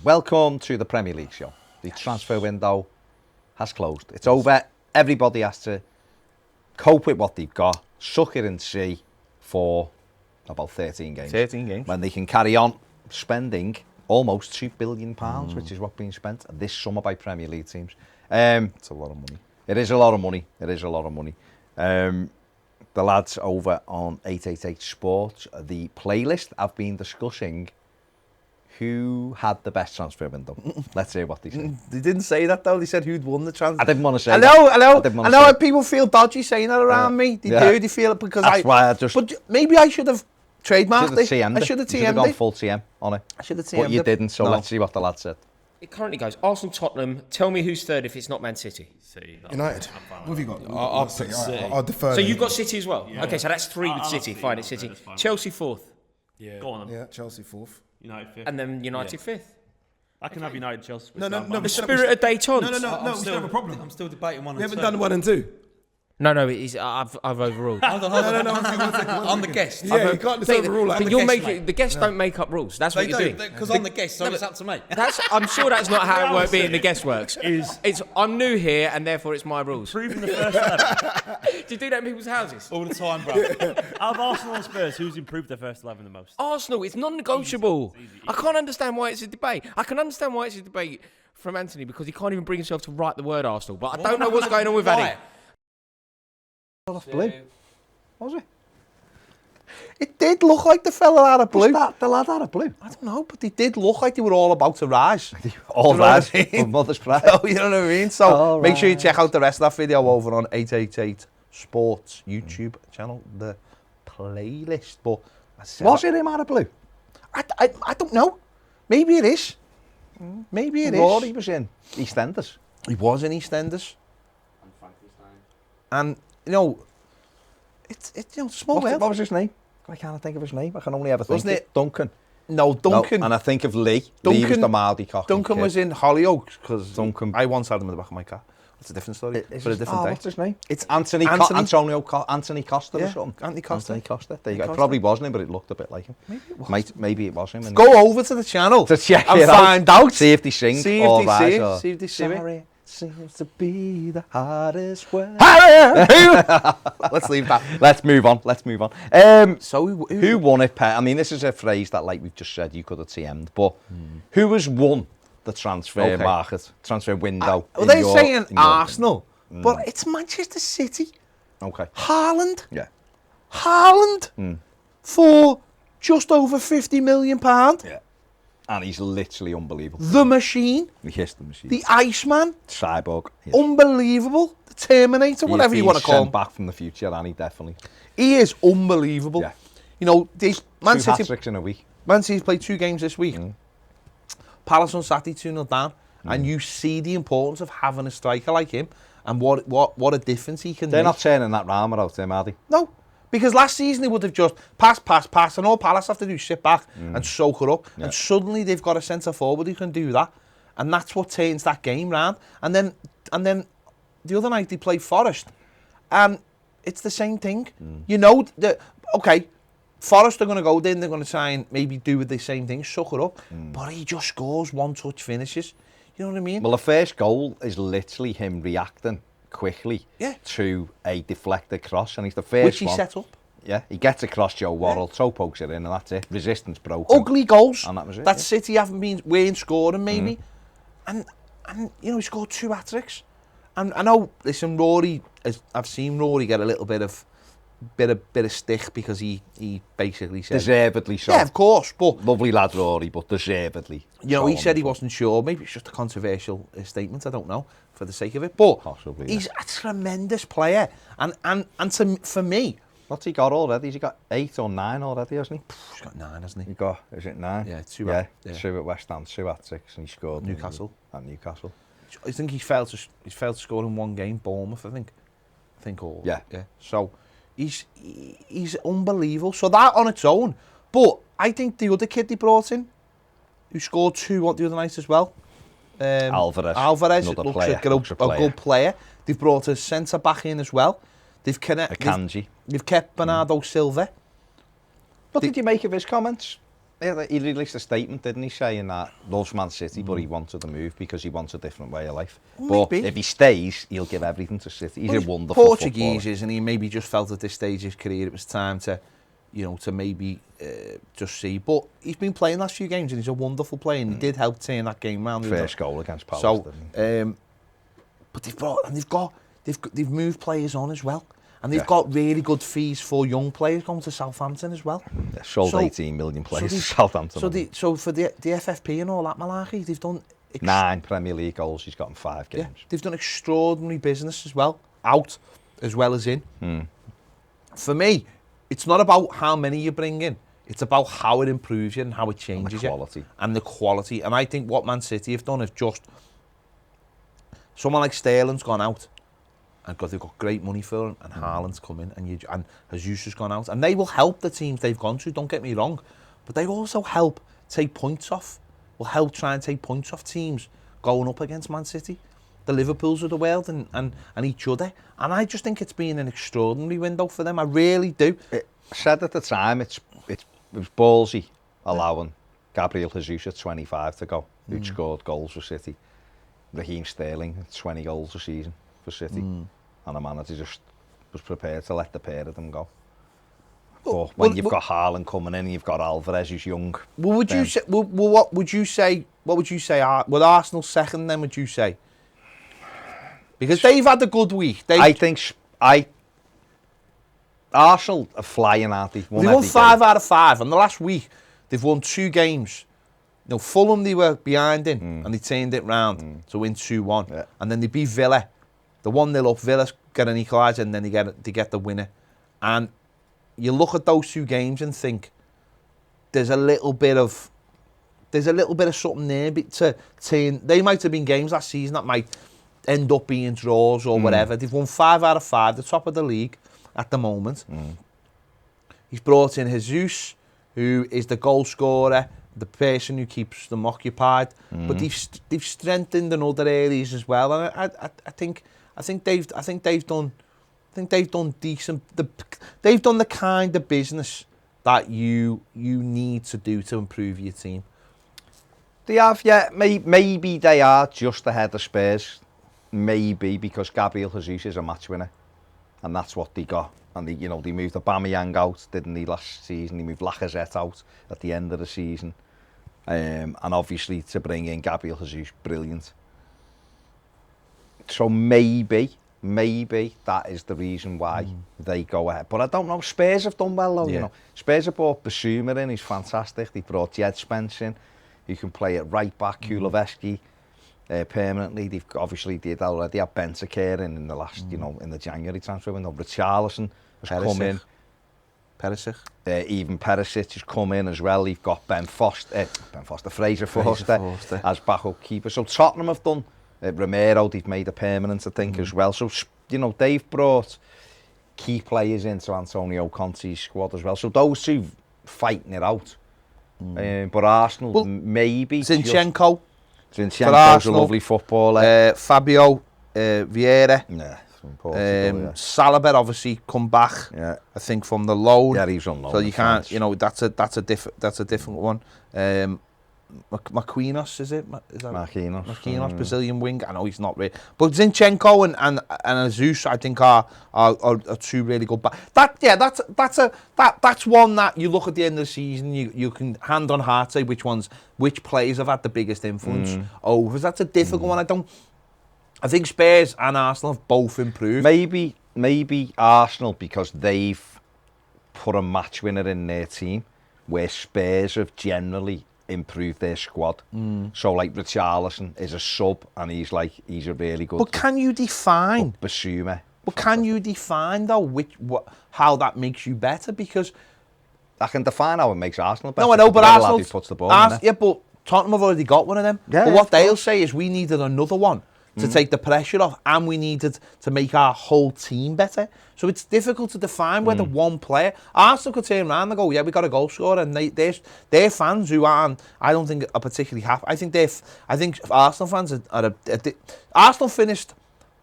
welcome to the Premier League show. The transfer window has closed. It's over. Everybody has to cope with what they've got, suck it and see for about 13 games. 13 games. When they can carry on spending almost £2 billion, which is what's being spent this summer by Premier League teams. It's a lot of money. It is a lot of money. It is a lot of money. The lads over on 888 Sports, the playlist, have been discussing who had the best transfer window. Let's hear what they said. They didn't say that though. They said who'd won the transfer. I didn't want to say I know people feel dodgy saying that around me. They do. They feel it because That's why I just... But maybe I should have trademarked it. I should have TM'd gone full TM on it. I should have TM'd But you didn't, so let's see what the lad said. It currently goes Arsenal, Tottenham. Tell me who's third if it's not Man City. City. United. What have you got? I'll pick City. I'll defer. So you've got City as well? Yeah. Okay, so that's three with I'll City. have Fine, it's City, City. that's fine. Chelsea fourth. Yeah. Go on then. Yeah, Chelsea fourth. United fifth. And then United fifth. I can have United, Chelsea. No. The spirit of Dayton. No, we still have a problem. I'm still debating one We and haven't two. done 1 and 2. No, I've overruled. Hold on. I'm the guest. Yeah, you can't just overrule. But you're making the guests don't make up rules. That's what They you're do, doing. because I'm the guest, so it's up to me. I'm sure that's not how being the guest works. I'm new here, and therefore it's my rules. Proving the first 11. Do you do that in people's houses? All the time, bro. Out of Arsenal and Spurs, who's improved their first 11 the most? Arsenal, it's non-negotiable. I can't understand why it's a debate. I can understand why it's a debate from Anthony because he can't even bring himself to write the word Arsenal. But I don't know what's going on with Addy. Blue. What was it? It did look like the fella out of blue. The lad out of blue. I don't know, but they did look like they were all about to rise. All You know what that I mean? for Mother's Pride. Oh, you know what I mean? So All make sure you right. check out the rest of that video over on 888 Sports YouTube channel, the playlist. But I said, Was it him out of blue? I don't know. Maybe it is. Maybe it is. Rory was in EastEnders. He was in EastEnders. And you know, it's small world. What was his name? I can't think of his name. I can only ever think Wasn't of it Duncan. No, Duncan. No, and I think of Lee. Lee was the Mardy cock. Duncan was in Hollyoaks because Duncan. I once had him in the back of my car. It's a different story for a different day. What's his name? It's Anthony Costa Yeah, or something. Anthony Costa. Anthony Costa. There you go. It Costa. probably wasn't him, but it looked a bit like him. Maybe it was him. And Go over to the channel to check and it find out. See if they sing. See or if they rise see or- it. See if they see it. Sorry, seems to be the hardest word. Let's leave that. Let's move on. So Who won it, Pet? I mean, this is a phrase that, like we've just said, you could have TM'd, but who has won the transfer market, transfer window? Well, they're saying in your Arsenal, but it's Manchester City. opinion? Okay. Haaland. Yeah. Haaland for just over £50 million. Yeah. And he's literally unbelievable. The machine, He hissed the machine. the Iceman, Cyborg. Yes. Unbelievable. The Terminator, whatever you want to call him. Back from the future, and he definitely. He is unbelievable. Yeah. You know, Man Two City. hat-tricks in a week. Man City's played 2 games this week. Palace on Saturday 2-0 down, and you see the importance of having a striker like him, and what a difference he can They're make. not turning that round without him, are they? No, because last season they would have just pass, and all Palace have to do is sit back and soak it up, and suddenly they've got a centre forward who can do that, and that's what turns that game round. And then the other night they played Forest, and it's the same thing. You know, Forest are going to go there and they're going to try and maybe do the same thing, suck it up, but he just scores one-touch finishes. You know what I mean? Well, the first goal is literally him reacting quickly to a deflected cross, and he's the first Which he one. set up. Yeah, he gets across Joe Worrell, toe pokes it in, and that's it. Resistance broken. Ugly goals And that was it, that yeah. City weren't scoring maybe, and you know he scored 2 hat-tricks. And I know, listen, I've seen Rory get a little bit of stick because he basically said Deservedly so. yeah, of course, but Lovely lad Rory, but deservedly. you know he said he wasn't sure. Maybe it's just a controversial statement. I don't know for the sake of it, but Possibly, he's a tremendous player, and for me, What's he got already? He's got 8 or 9 already, hasn't he? he's got 9, hasn't he? He got, is it 9? Yeah, 2 Yeah, yeah. 2 at West Ham, 2 hat-tricks, and he scored Newcastle. At Newcastle. I think he's failed to score in 1 game, Bournemouth, I think. Or Yeah. So he's unbelievable. So that on its own. But I think the other kid they brought in, who scored 2 the other night as well, Alvarez another looks player, like a good player. They've brought a centre back in as well. They've Akanji. kept Bernardo Silva. What did you make of his comments? Yeah, he released a statement, didn't he, saying that loves Man City, but he wanted to move because he wants a different way of life. But Maybe. if he stays, he'll give everything to City. He's Well, a wonderful Portuguese, footballer. isn't he? Maybe just felt at this stage of his career it was time to, to maybe just see. But he's been playing last few games and he's a wonderful player. And he did help turn that game round. First goal against Palace, So, didn't he? but they've moved players on as well. And they've got really good fees for young players going to Southampton as well. Yeah, sold so- 18 million players they- to Southampton. So for the FFP and all that malarkey, they've done 9 Premier League goals, he's got in 5 games. Yeah, they've done extraordinary business as well, out as well as in. For me, it's not about how many you bring in. It's about how it improves you and how it changes you. quality. And the quality. And I think what Man City have done is just... Someone like Sterling's gone out. And they've got great money for him. And Haaland's come in. And Jesus has gone out. And they will help the teams they've gone to, don't get me wrong. But they also help take points off. Will help try and take points off teams going up against Man City. The Liverpools of the world and each other. And I just think it's been an extraordinary window for them. I really do. I said at the time, it was ballsy allowing Gabriel Jesus at 25 to go, who'd scored goals for City. Raheem Sterling, 20 goals a season for City. And the manager just was prepared to let the pair of them go. But when you've got Haaland coming in and you've got Alvarez who's young. Well, would you say? Well, what would you say? What would you say? Would Arsenal second them? Would you say? Because they've had a good week. I think Arsenal are flying, aren't they? They won 5 out of 5, and the last week they've won 2 games. Fulham they were behind in, and they turned it round to win 2-1, Yeah. and then they beat Villa. The 1-0 up, Villa get an equaliser, and then they get the winner. And you look at those 2 games and think there's a little bit of something there to turn. They might have been games last season that might end up being draws or whatever. They've won 5 out of 5, the top of the league at the moment. He's brought in Jesus, who is the goal scorer, the person who keeps them occupied. But they've strengthened in other areas as well. And I think they've done decent. They've done the kind of business that you need to do to improve your team. They have, yeah. Maybe they are just ahead of Spurs. Maybe because Gabriel Jesus is a match winner, and that's what they got. And they moved Aubameyang out, didn't they, last season? They moved Lacazette out at the end of the season, and obviously to bring in Gabriel Jesus, brilliant. So maybe that is the reason why they go ahead. But I don't know. Spurs have done well though. Yeah. Spurs have brought Basuma in. He's fantastic. They brought Jed Spence in. You can play at right back, Kuleveski, permanently. They've obviously already had Bentancur in the last, in the January transfer window. Richarlison has come in. Perisic. Even Perisic has come in as well. You've got Fraser Forster as backup keeper. So Tottenham have done. Romero, they've made a permanent, I think, as well. So, they've brought key players into Antonio Conte's squad as well. So those 2 fighting it out. But Arsenal, maybe. Zinchenko's Zinchenko's a lovely footballer. Fabio Vieira. Yeah, from Portugal, Salah obviously come back. yeah. I think from the loan. Yeah, he's on loan. So you in can't, France. that's a different one. Marquinhos, is it? Is that Marquinhos. Brazilian wing. I know he's not really, but Zinchenko and Jesus, I think are 2 really good. That's one that you look at the end of the season. You can hand on heart say which players have had the biggest influence over. That's a difficult one. I think Spurs and Arsenal have both improved. Maybe Arsenal because they've put a match winner in their team, where Spurs have generally improved their squad. So like Richarlison is a sub and he's a really good. But can you define? Basuma. But can you define though how that makes you better? Because I can define how it makes Arsenal better. no, I know, but Arsenal puts the ball in there. Yeah, but Tottenham have already got one of them. Yeah, but what of they'll course. say is we needed another one to take the pressure off, and we needed to make our whole team better. So it's difficult to define whether one player. Arsenal could turn around and go, yeah, we got a goal scorer, and their fans who aren't, I don't think are particularly happy. I think Arsenal fans are Arsenal finished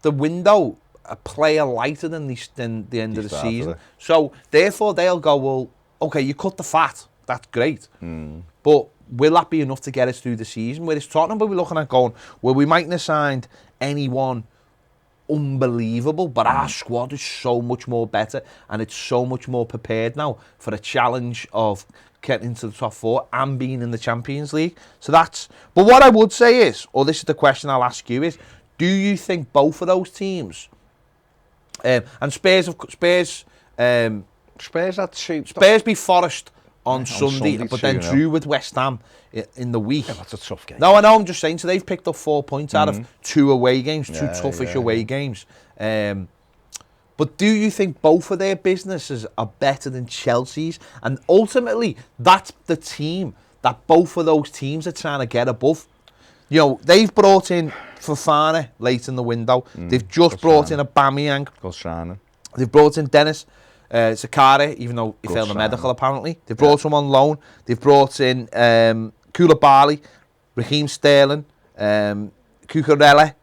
the window a player lighter than the end of the season. So therefore they'll go, well, okay, you cut the fat. that's great. But will that be enough to get us through the season? Whereas Tottenham, we're looking at going, well, we mightn't have signed anyone unbelievable, but our squad is so much more better and it's so much more prepared now for a challenge of getting into the top 4 and being in the Champions League. So that's, but what I would say is, or this is the question I'll ask you is, do you think both of those teams, and Spurs Spurs had 2. Spurs beat Forest on Sunday, Sunday, but then 2-0. drew with West Ham in the week. Yeah, that's a tough game. No, I know, I'm just saying, so they've picked up 4 points out of 2 away games, 2 toughish away games. But do you think both of their businesses are better than Chelsea's? And ultimately, that's the team that both of those teams are trying to get above. You know, they've brought in Fofana late in the window. They've just brought in Aubameyang. Good signing. They've brought in Dennis Zakari, even though he Good failed the signing. medical apparently. They've brought him on loan. They've brought in Koulibaly, Raheem Sterling, Cucurella.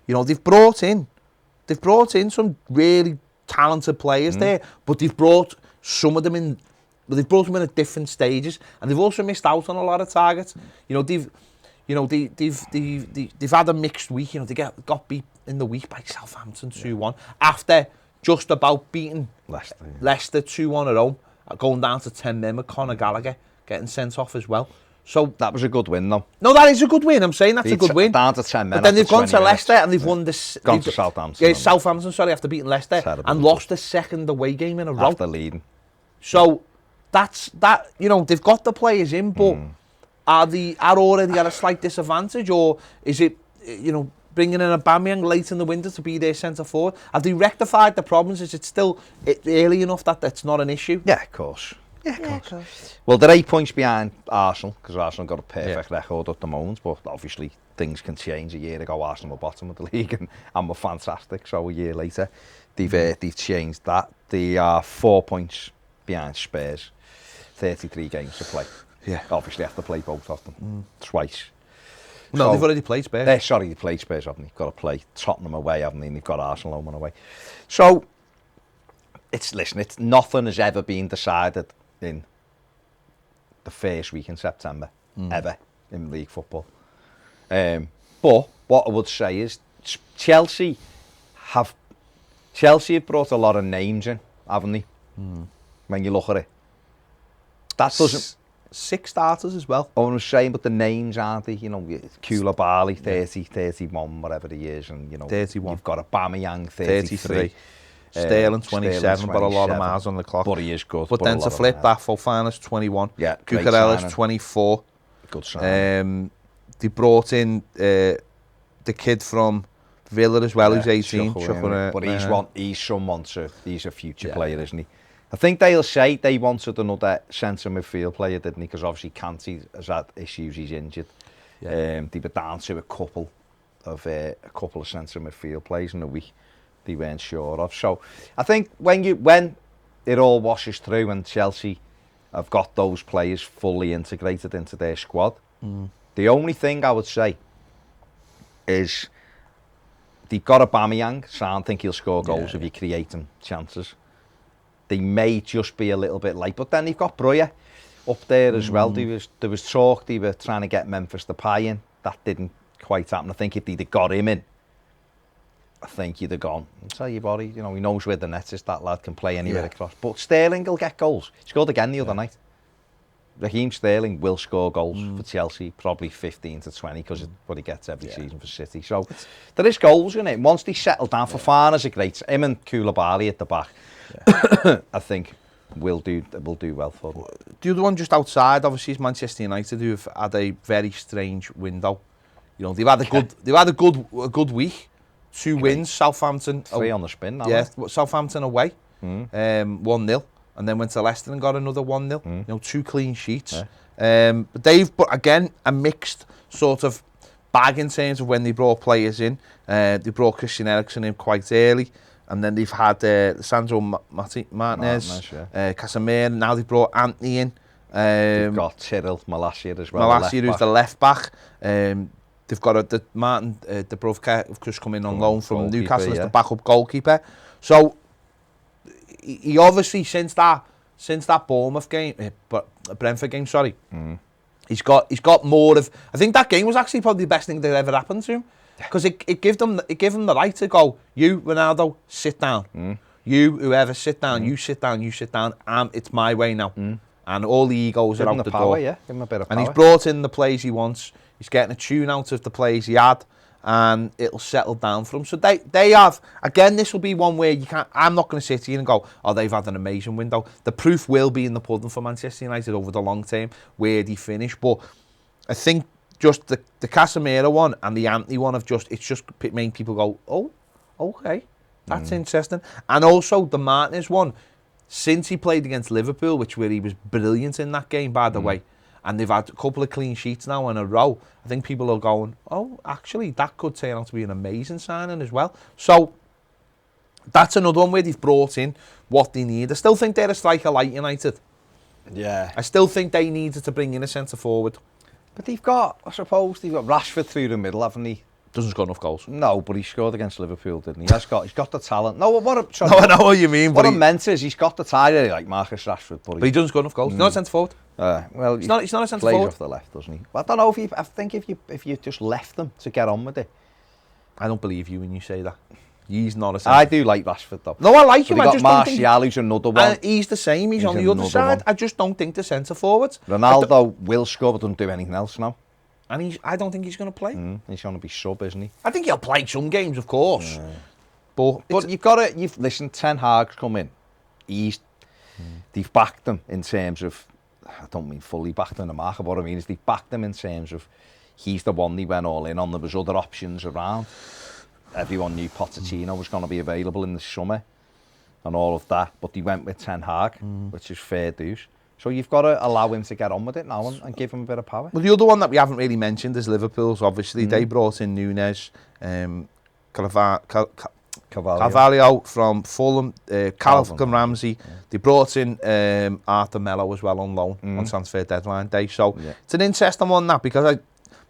You know, they've brought in some really talented players there, but they've brought some of them in. They've brought them in at different stages, and they've also missed out on a lot of targets. They've had a mixed week. You know, they got beat in the week by Southampton 2-1 after just about beating Leicester 2-1 at home, going down to 10 men with Conor Gallagher getting sent off as well. So that was a good win, though. No, that is a good win. I'm saying that's a good win. Down to 10 men. But then they've gone to 20 Leicester minutes. and they've won this. Gone to Southampton. Yeah, Southampton, sorry, after beating Leicester Terrible. and lost the second away game in a row. After leading. So that's that. You know, they've got the players in, but are already at a slight disadvantage, or is it, you know, bringing in a Aubameyang late in the window to be their centre forward? Have they rectified the problems? Is it still early enough that that's not an issue? Yeah, of course. Yeah, of course. Well, they're 8 points behind Arsenal, because Arsenal got a perfect record at the moment, but obviously things can change. A year ago, Arsenal were bottom of the league and were fantastic, so a year later they've changed that. They are 4 points behind Spurs, 33 games to play. Yeah. Obviously have to play both of them twice. No, So, they've already played Spurs. Sorry, they played Spurs, haven't they? Got to play Tottenham away, haven't they? And they've got Arsenal home and away. So, it's nothing has ever been decided in the first week in September, ever, in league football. But what I would say is Chelsea have brought a lot of names in, haven't they? When you look at it. That doesn't... 6 starters as well. I was saying, but the names aren't they? You know, Koulibaly, 30, 31, whatever he is, and you know, 31. You've got Aubameyang, 33. Sterling, 27, but a lot of miles on the clock. But he is good. But then to flip that, Fofana's 21. Yeah, Cucurella's 24. Good sign. They brought in the kid from Villa as well, who's 18. But he's a future player, isn't he? I think they'll say they wanted another centre midfield player, didn't he? Because obviously Kanté has had issues, he's injured. Yeah. They were down to a couple of centre midfield players in a week they weren't sure of. So I think when it all washes through and Chelsea have got those players fully integrated into their squad, the only thing I would say is they've got Aubameyang, so I don't think he'll score goals if you create him chances. They may just be a little bit late, but then they've got Breuer up there as well. There was talk they were trying to get Memphis Depay in. That didn't quite happen. I think if they'd have got him in, I think you'd have gone, I'll tell you buddy, you know, he knows where the net is, that lad can play anywhere across. But Sterling will get goals. He scored again the other night. Raheem Sterling will score goals for Chelsea, probably 15 to 20, because of what he gets every season for City. So there is goals in it. Once they settle down, Fofana's a great, him and Koulibaly at the back, I think will do well for them. The other one just outside, obviously, is Manchester United, who've had a very strange window. You know, they've had a good week. 2 wins, Southampton 3 on the spin. Southampton away, 1-0, and then went to Leicester and got another 1-0. You know, 2 clean sheets. But they've put again a mixed sort of bag in terms of when they brought players in. They brought Christian Eriksen in quite early. And then they've had Sandro Martinez, Casemiro. Now they've brought Anthony in. They've got Cyril Malacia as well. Malacia, who's the left back. They've got Martin Dubravka, who's just come in on loan from Newcastle as the backup goalkeeper. So he obviously, since that since that Bournemouth game, Brentford game, sorry. He's got more of. I think that game was actually probably the best thing that ever happened to him, because it gave him the right to go. You, Ronaldo, sit down. You, whoever, sit down. You sit down. You sit down. It's my way now. And all the egos are out the door. Yeah, give him a bit of power. And he's brought in the players he wants. He's getting a tune out of the players he had, and it'll settle down for him. So they have, again, this will be one where you can't, I'm not going to sit here and go, oh, they've had an amazing window. The proof will be in the pudding for Manchester United over the long term, where they finish. But I think just the Casemiro one and the Antony one it's just made people go, oh, okay, that's interesting. And also the Martinez one, since he played against Liverpool, where he was brilliant in that game, by the way, and they've had a couple of clean sheets now in a row, I think people are going, oh, actually, that could turn out to be an amazing signing as well. So that's another one where they've brought in what they need. I still think they're a striker light United. Yeah. I still think they needed to bring in a centre forward. But they've got Rashford through the middle, haven't he? Doesn't score enough goals. No, but he scored against Liverpool, didn't he? He's got the talent. No, No, I know what you mean. What But I meant is he's got the tie like Marcus Rashford, but he doesn't score enough goals. He's not a centre forward. well, He's not a centre plays forward. off the left, doesn't he? But I don't know I think if you just left them to get on with it. I don't believe you when you say that. He's not a centre. I do like Rashford though. No, I like So him. they I got just don't think. Martial, who's another one. And he's the same. He's on the other another side. one. I just don't think the centre forwards. Ronaldo will score, but doesn't do anything else now. And I don't think he's going to play. He's going to be sub, isn't he? I think he'll play some games, of course. But Listen, Ten Hag's come in. They've backed them in terms of, I don't mean fully backed in the market, what I mean is they've backed them in terms of he's the one they went all in on. There was other options around. Everyone knew Pochettino was going to be available in the summer and all of that, but they went with Ten Hag, which is fair dues. So you've got to allow him to get on with it now and give him a bit of power. Well, the other one that we haven't really mentioned is Liverpool's. Obviously, they brought in Nunez, Carvalho from Fulham, Calvin Ramsey. They brought in Arthur Melo as well on loan on transfer deadline day. So it's an interesting one, that, because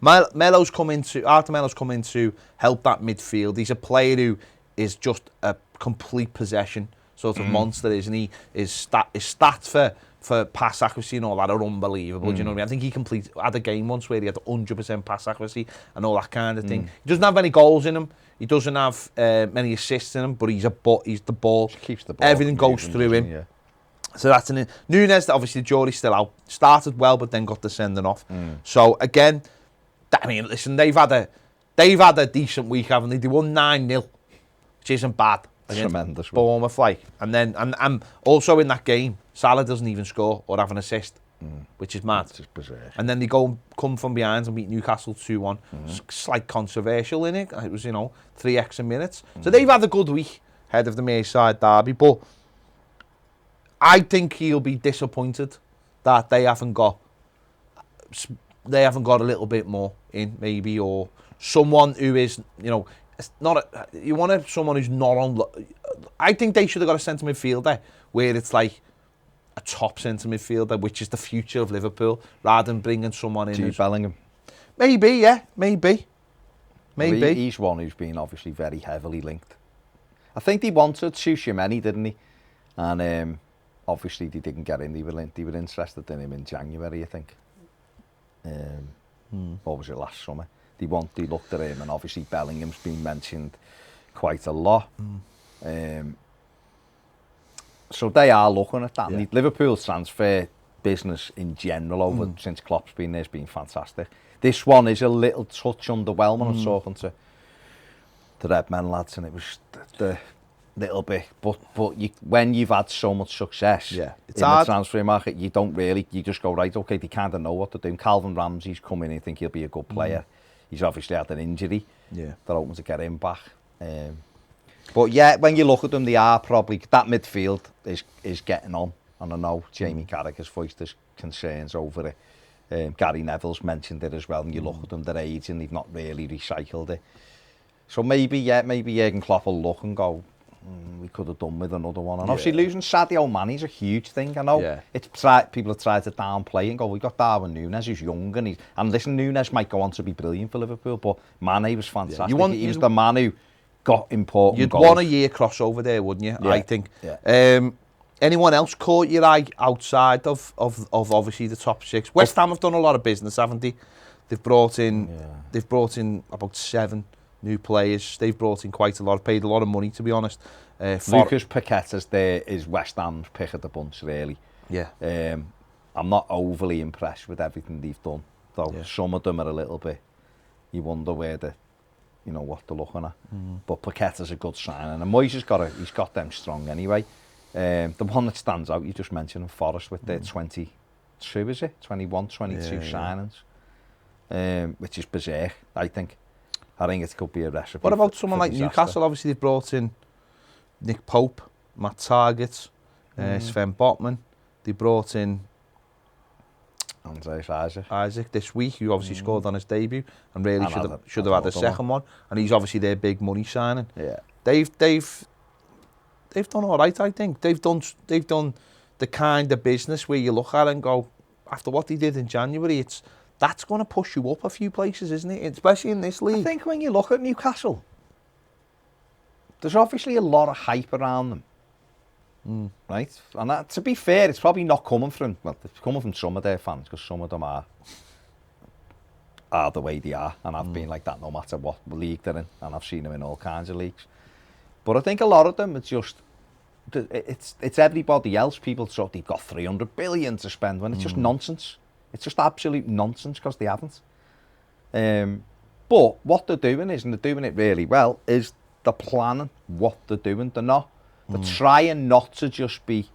Arthur Melo's come in to help that midfield. He's a player who is just a complete possession sort of monster, isn't he? His stats for pass accuracy and all that are unbelievable. Do you know what I mean? I think he had a game once where he had 100% pass accuracy and all that kind of thing. He doesn't have any goals in him. He doesn't have many assists in him, but he's the ball. Keeps the ball. Everything goes through him. Yeah. So that's Nunez. Obviously, jury's still out. Started well, but then got the sending off. So again, I mean, listen, they've had a decent week, haven't they? They won 9-0, which isn't bad. Tremendous. Bournemouth, and then and also in that game, Salah doesn't even score or have an assist, which is mad. It's bizarre. And then they come from behind and beat Newcastle 2-1. Slight controversial in it. It was 3 extra minutes. So they've had a good week ahead of the Merseyside derby, but I think he'll be disappointed that they haven't got a little bit more in, maybe, or someone who is you want someone who's not on. I think they should have got a centre midfielder where it's like a top centre midfielder, which is the future of Liverpool, rather than bringing someone in. Jude Bellingham. Maybe, yeah, maybe. He's one who's been obviously very heavily linked. I think they wanted Tchouaméni, didn't he? And obviously they didn't get in. They were interested in him in January, I think. What was it, last summer? They looked at him, and obviously Bellingham's been mentioned quite a lot. So they are looking at that. Yeah. Liverpool's transfer business in general since Klopp's been there has been fantastic. This one is a little touch underwhelming. I was talking to the Red Men lads, and it was the little bit. But when you've had so much success in the transfer market, you just go, right, okay, they kind of know what they're doing. Calvin Ramsey's come in and think he'll be a good player. He's obviously had an injury. Yeah. They're hoping to get him back. But yeah, when you look at them, they are probably, that midfield is getting on. And I know Jamie Carragher has voiced his concerns over it. Gary Neville's mentioned it as well. And you look at them, they're aging, they've not really recycled it. So maybe Jurgen Klopp will look and go, we could have done with another one. And obviously losing Sadio Mane is a huge thing. I know people have tried to downplay and go, we got Darwin Núñez, who's young, and listen, Núñez might go on to be brilliant for Liverpool, but Mane was fantastic. He was the man who got important You'd goals. want a year crossover there, wouldn't you? Yeah. I think. Yeah. anyone else caught your eye outside of obviously the top 6? West Ham have done a lot of business, haven't they? They've brought in about 7 new players. They've brought in quite a lot, paid a lot of money, to be honest. Lucas Paqueta's is West Ham's pick of the bunch, really. Yeah. I'm not overly impressed with everything they've done, though. Some of them are a little bit. You wonder where what they're looking at. But Paqueta's a good sign, and Moyes he's got them strong anyway. The one that stands out, you just mentioned Forest with their 22, is it? 22 signings, which is berserk, I think. I think it could be a recipe. What about someone like disaster. Newcastle? Obviously, they've brought in Nick Pope, Matt Targett, Sven Botman. They brought in Andreas Isaac this week, who obviously scored on his debut and really And should have had a second one. And he's obviously their big money signing. Yeah. They've done all right, I think. They've done the kind of business where you look at it and go, after what they did in January, that's going to push you up a few places, isn't it? Especially in this league. I think when you look at Newcastle, there's obviously a lot of hype around them. Right? And that, to be fair, it's probably not coming from, it's coming from some of their fans, because some of them are the way they are, and have been like that no matter what league they're in, and I've seen them in all kinds of leagues. But I think a lot of them, it's everybody else. People thought they've got 300 billion to spend, when it's just nonsense. It's just absolute nonsense, because they haven't. But what they're doing is, and they're doing it really well, is they're planning what they're doing. They're trying not to just be,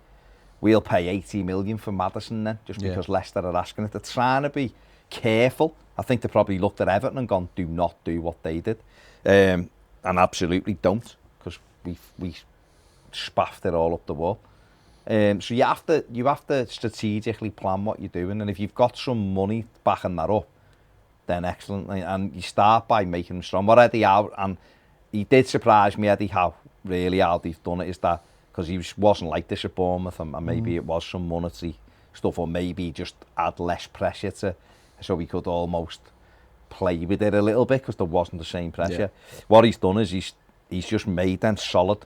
we'll pay 80 million for Maddison then, just because Leicester are asking it. They're trying to be careful. I think they probably looked at Everton and gone, do not do what they did. And absolutely don't, because we spaffed it all up the wall. So you have to strategically plan what you're doing, and if you've got some money backing that up, then excellent. And you start by making them strong. What Eddie Howe, and he did surprise me, Eddie Howe, really how they've done it, is that because he wasn't like this at Bournemouth, and maybe it was some monetary stuff, or maybe just add less pressure to, so he could almost play with it a little bit, because there wasn't the same pressure. What he's done is he's just made them solid.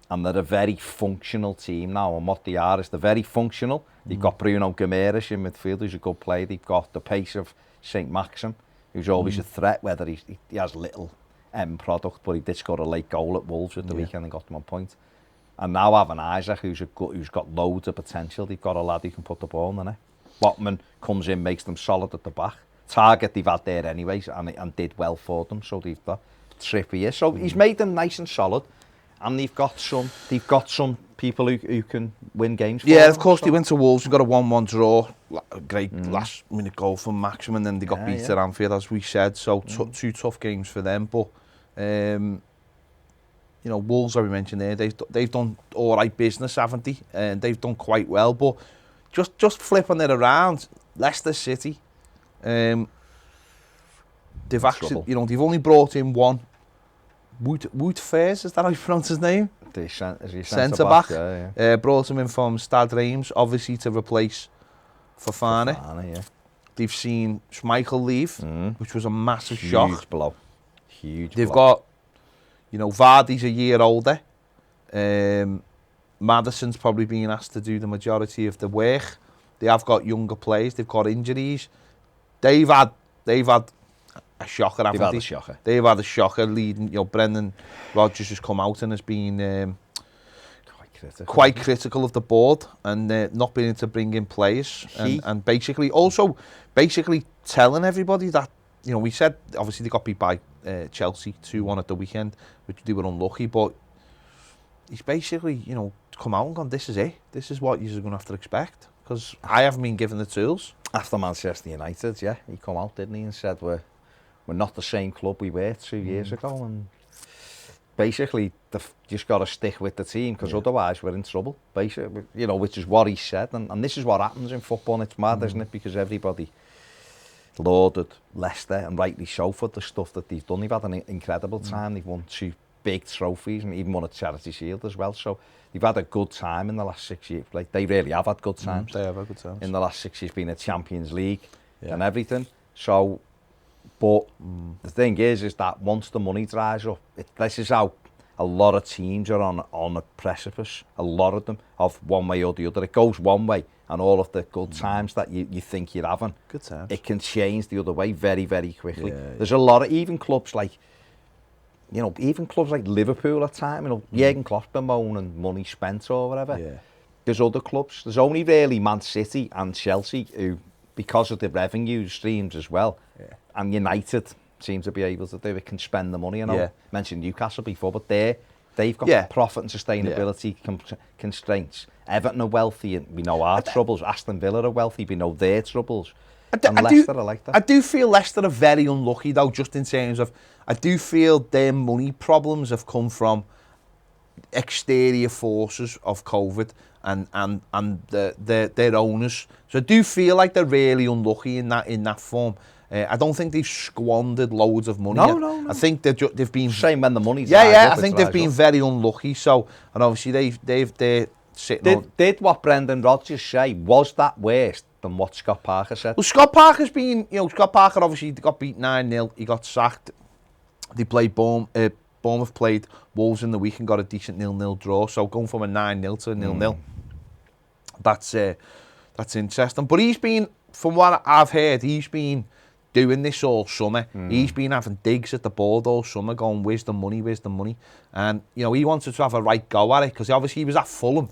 And they're a very functional team now, and what they are is they're very functional. They've got Bruno Guimaraes in midfield, who's a good player. They've got the pace of St. Maxim, who's always a threat, whether he has little end product, but he did score a late goal at Wolves at the weekend and got them on point. And now having Isaac, who's got loads of potential. They've got a lad who can put the ball in the net. Botman comes in, makes them solid at the back. Target they've had there anyways, and did well for them, so they've got Trippier. So he's made them nice and solid. And they've got some people who can win games for them. Of course, they went to Wolves and got a 1-1 draw. A great last-minute goal from Maxim, and then they got beat at Anfield, as we said. So two tough games for them. But Wolves, as we mentioned there, they've done all right business, haven't they? And they've done quite well. But just flipping it around, Leicester City, they've actually, they've only brought in one. Wout Faes, is that how you pronounce his name? Centre back. Brought him in from Stade Reims, obviously to replace Fofana. They've seen Schmeichel leave, which was a massive shock. Huge They've blow. got, Vardy's a year older. Maddison's probably being asked to do the majority of the work. They have got younger players. They've got injuries. They've had a shocker, haven't they? They've had a shocker leading. Brendan Rodgers has come out and has been quite critical of the board and not being able to bring in players and basically telling everybody that we said obviously they got beat by Chelsea 2-1 at the weekend, which they were unlucky, but he's basically come out and gone, this is it. This is what you're going to have to expect, because I haven't been given the tools. After Manchester United, he come out, didn't he, and said we're not the same club we were 2 years ago, and basically they've just got to stick with the team, because otherwise we're in trouble, basically, which is what he said, and this is what happens in football. It's mad, isn't it, because everybody lauded Leicester, and rightly so, for the stuff that they've done. They've had an incredible time. They've won 2 big trophies and even won a Charity Shield as well, so they've had a good time in the last 6 years. Like, they really have had good times. They have had good times. In the last 6 years, been a Champions League and everything. So, but the thing is that once the money dries up, this is how a lot of teams are on a precipice, a lot of them, of one way or the other. It goes one way, and all of the good times that you think you're having, Good times. it can change the other way very, very quickly. Yeah, There's a lot of, even clubs like Liverpool at time, Jurgen Klopp's been moaning money spent or whatever. Yeah. There's other clubs. There's only really Man City and Chelsea who, because of the revenue streams as well, and United seem to be able to do it, can spend the money. I mentioned Newcastle before, but they've got profit and sustainability constraints. Everton are wealthy, and we know our troubles. Aston Villa are wealthy, we know their troubles. Leicester are like that. I do feel Leicester are very unlucky, though, just in terms of, I do feel their money problems have come from exterior forces of COVID and their owners. So I do feel like they're really unlucky in that form. I don't think they've squandered loads of money. No. I think they've been Same when the money's I think they've been very unlucky. So, and obviously they're sitting. Did what Brendan Rodgers say, was that worse than what Scott Parker said? Well, Scott Parker obviously got beat 9-0. He got sacked. They played Bournemouth played Wolves in the week and got a decent 0-0 draw. So going from a 9-0 to a 0-0, that's interesting. But he's been, from what I've heard, he's been doing this all summer. He's been having digs at the board all summer, going, where's the money? And, he wanted to have a right go at it, because obviously he was at Fulham.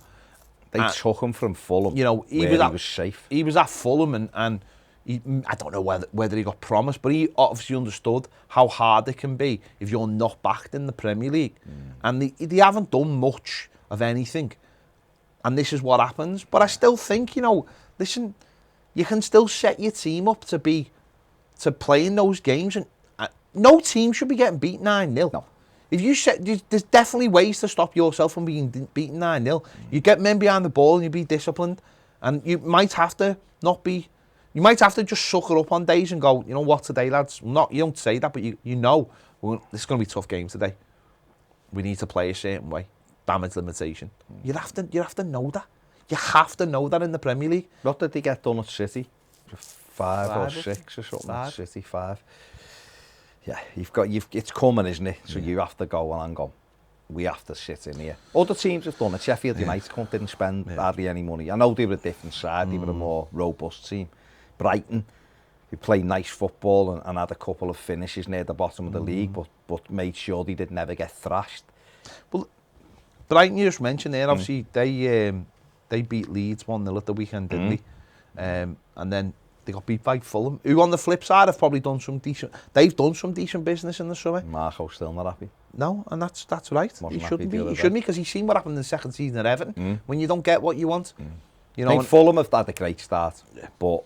They took him from Fulham, he was safe. He was at Fulham, and I don't know whether he got promised, but he obviously understood how hard it can be if you're not backed in the Premier League. And they haven't done much of anything. And this is what happens. But I still think, listen, you can still set your team up to play in those games, and no team should be getting beat 9-0. No. If there's definitely ways to stop yourself from being beaten 9-0. You get men behind the ball and you be disciplined, and you might have to just suck it up on days and go, you know what, today, lads, you don't say that, but this is going to be a tough game today. We need to play a certain way. Damage limitation. You have to know that. You have to know that in the Premier League. What did they get done at City? 5 or 6 or something. 5. City 5. Yeah, it's coming, isn't it? So you have to go and go. We have to sit in here. Other teams have done it. Sheffield United didn't spend hardly any money. I know they were a different side. They were a more robust team. Brighton, who played nice football and had a couple of finishes near the bottom of the league, but made sure they did never get thrashed. Well, Brighton, you just mentioned there, obviously they beat Leeds 1-0 at the weekend, didn't they? And then they got beat by Fulham, who on the flip side have probably done some decent business in the summer. Marco's still not happy. No, and that's right. He shouldn't be. He shouldn't be, because he's seen what happened in the second season at Everton when you don't get what you want. I think Fulham have had a great start, but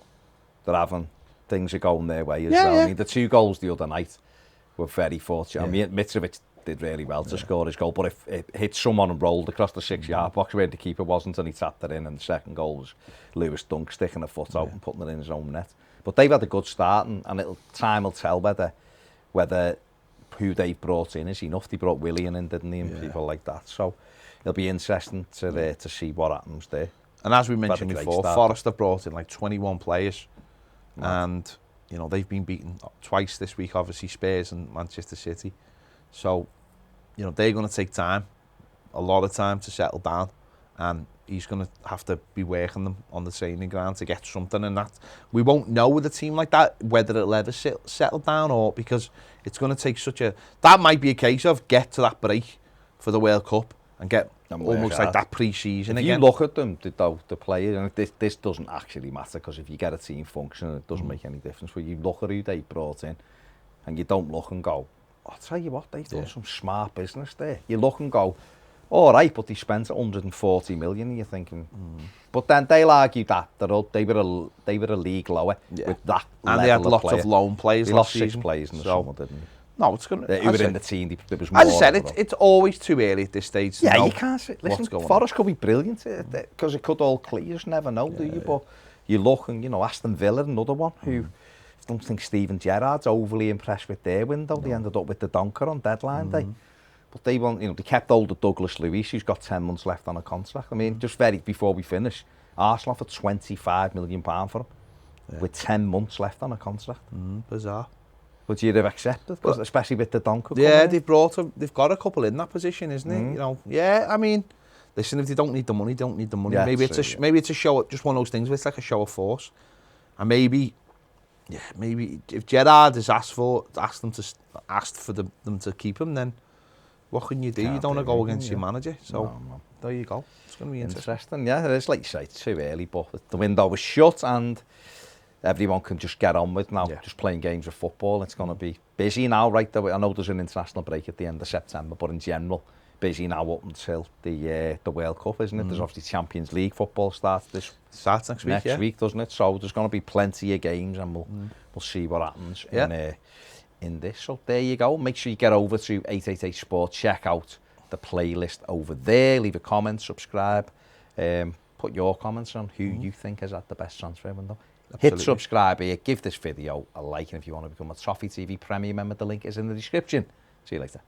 they're having things are going their way as well. Yeah. I mean, the 2 goals the other night were very fortunate. I mean, Mitrovic did really well to score his goal, but if it hit someone and rolled across the 6-yard box where the keeper wasn't, and he tapped it in, and the second goal was Lewis Dunk sticking a foot out and putting it in his own net. But they've had a good start, and time will tell whether who they've brought in is enough. They brought Willian in, didn't they, and people like that. So it'll be interesting to see what happens there. And as we mentioned before, Forest have brought in like 21 players, and they've been beaten twice this week, obviously Spurs and Manchester City. So they're going to take time, a lot of time, to settle down, and he's going to have to be working them on the training ground to get something. And that we won't know with a team like that whether it'll ever settle down, or because it's going to take that might be a case of get to that break for the World Cup and get almost like that pre-season again. If you look at them, the players, and this doesn't actually matter, because if you get a team functioning, it doesn't make any difference. But you look at who they brought in, and you don't look and go, I'll tell you what, they've done some smart business there. You look and go, all right, but they spent 140 million, and you're thinking, but then they'll argue that they were a league lower with that and they had lots of loan players. They lost 6 players in the summer, didn't they? No, it's going to. Who were in the team? There was more. As I said, it's always too early at this stage. Yeah, you can't say. Listen, Forest could be brilliant, because it could all clear. You just never know, do you? But you look, and Aston Villa, another one who. I don't think Steven Gerrard's overly impressed with their window. No. They ended up with the donker on deadline day. But they they kept hold of Douglas Luiz, who's got 10 months left on a contract. I mean, just before we finish, Arsenal for £25 million for him, with 10 months left on a contract. Bizarre. Would you have accepted? 'Cause especially with the Donker. Yeah, they've got a couple in that position, isn't it? You know, yeah. I mean, listen, if they don't need the money, they don't need the money. Yeah, maybe true, maybe it's a show, just one of those things where it's like a show of force, and maybe if Gerrard has asked for them to keep him, then what can you do? You Can't don't want to do go anything, against your manager. So No. there you go. It's going to be interesting. Interesting, yeah. It is, like you say, it's too early, but the window was shut and everyone can just get on with now, just playing games of football. It's going to be busy now, right? I know there's an international break at the end of September, but in general, busy now up until the World Cup, isn't it? There's obviously Champions League football starts Starts next week, doesn't it? So there's going to be plenty of games, and we'll see what happens in this. So there you go. Make sure you get over to 888 Sport, check out the playlist over there, leave a comment, subscribe, put your comments on who you think has had the best transfer window. Absolutely. Hit subscribe here, give this video a like, and if you want to become a Toffee TV Premier member, the link is in the description. See you later.